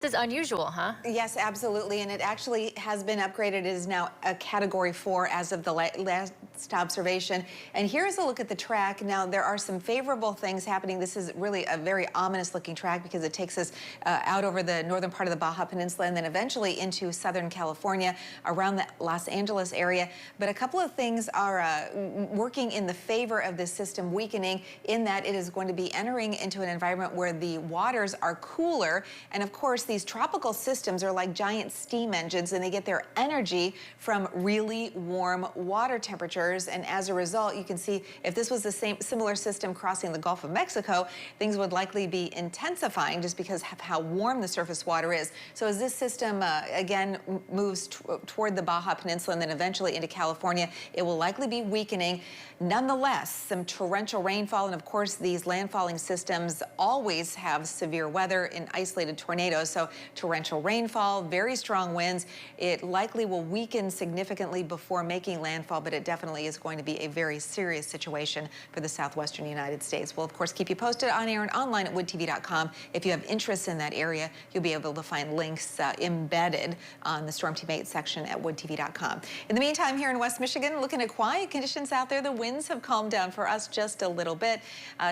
This is unusual, huh? Yes, absolutely, and it actually has been upgraded. It is now a Category 4 as of the last observation. And here's a look at the track. Now, there are some favorable things happening. This is really a very ominous-looking track because it takes us out over the northern part of the Baja Peninsula and then eventually into Southern California, around the Los Angeles area. But a couple of things are working in the favor of this system weakening, in that it is going to be entering into an environment where the waters are cooler, and of course, these tropical systems are like giant steam engines, and they get their energy from really warm water temperatures. And as a result, you can see if this was the similar system crossing the Gulf of Mexico, things would likely be intensifying just because of how warm the surface water is. So as this system again moves toward the Baja Peninsula and then eventually into California, it will likely be weakening. Nonetheless, some torrential rainfall, and of course these landfalling systems always have severe weather and isolated tornadoes. So torrential rainfall, very strong winds. It likely will weaken significantly before making landfall, but it definitely is going to be a very serious situation for the southwestern United States. We'll of course keep you posted on air and online at woodtv.com. If you have interest in that area, you'll be able to find links embedded on the Storm Team 8 section at woodtv.com. In the meantime, here in West Michigan, looking at quiet conditions out there. The winds have calmed down for us just a little bit.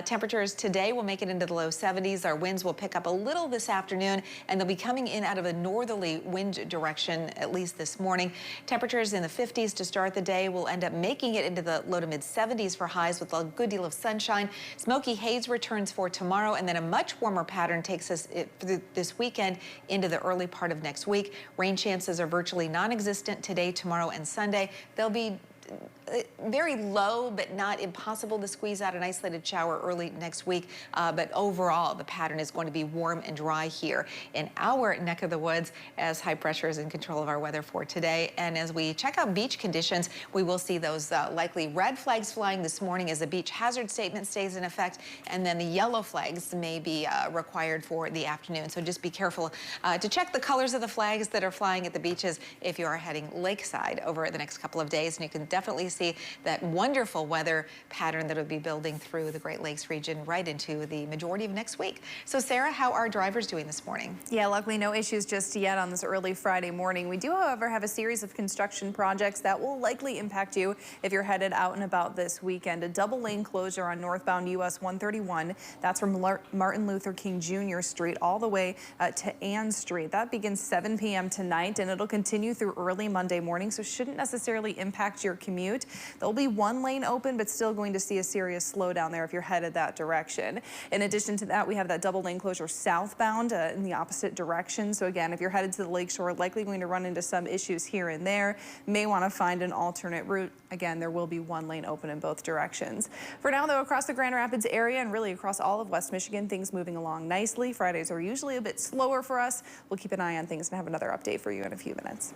Temperatures today will make it into the low 70s. Our winds will pick up a little this afternoon, and they'll be coming in out of a northerly wind direction, at least this morning. Temperatures in the 50s to start the day. Will end up making it into the low to mid 70s for highs with a good deal of sunshine. Smoky haze returns for tomorrow, and then a much warmer pattern takes us this weekend into the early part of next week. Rain chances are virtually non-existent today, tomorrow, and Sunday. They'll be very low, but not impossible to squeeze out an isolated shower early next week. But overall, the pattern is going to be warm and dry here in our neck of the woods, as high pressure is in control of our weather for today. And as we check out beach conditions, we will see those likely red flags flying this morning as the beach hazard statement stays in effect, and then the yellow flags may be required for the afternoon. So just be careful to check the colors of the flags that are flying at the beaches if you are heading lakeside over the next couple of days. And you can definitely see that wonderful weather pattern that will be building through the Great Lakes region right into the majority of next week. So Sarah, how are drivers doing this morning? Yeah, luckily no issues just yet on this early Friday morning. We do, however, have a series of construction projects that will likely impact you if you're headed out and about this weekend. A double lane closure on northbound US 131. That's from Martin Luther King Jr. Street all the way to Ann Street. That begins 7 p.m. tonight, and it'll continue through early Monday morning, so shouldn't necessarily impact your commute. There'll be one lane open, but still going to see a serious slowdown there if you're headed that direction. In addition to that, we have that double lane closure southbound in the opposite direction. So again, if you're headed to the lakeshore, likely going to run into some issues here and there. May want to find an alternate route. Again, there will be one lane open in both directions. For now, though, across the Grand Rapids area and really across all of West Michigan, things moving along nicely. Fridays are usually a bit slower for us. We'll keep an eye on things and have another update for you in a few minutes.